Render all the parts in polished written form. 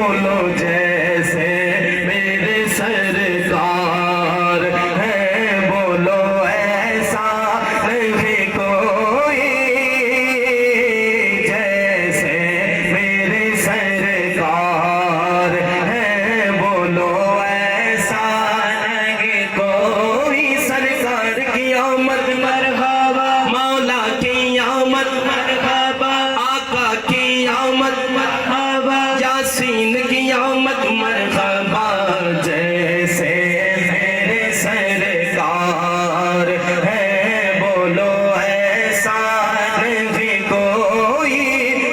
بولو جیسے میرے سرکار ہے، بولو ایسا نہیں کوئی جیسے میرے سرکار ہے، بولو ایسا نہیں کوئی۔ سرکار کی آمد مرحبا، مولا کی آمد مرحبا، آقا کی آمد مرحبا، یاسین کی آمد مرحبا، جیسے میرے سرکار ہے، بولو ایسا نہیں کوئی،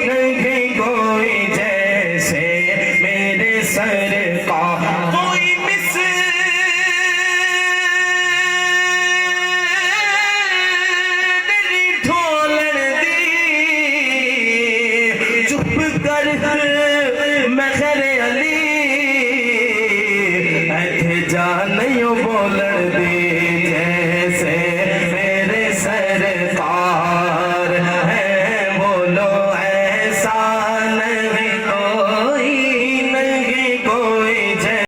نہیں کوئی جیسے میرے سرکار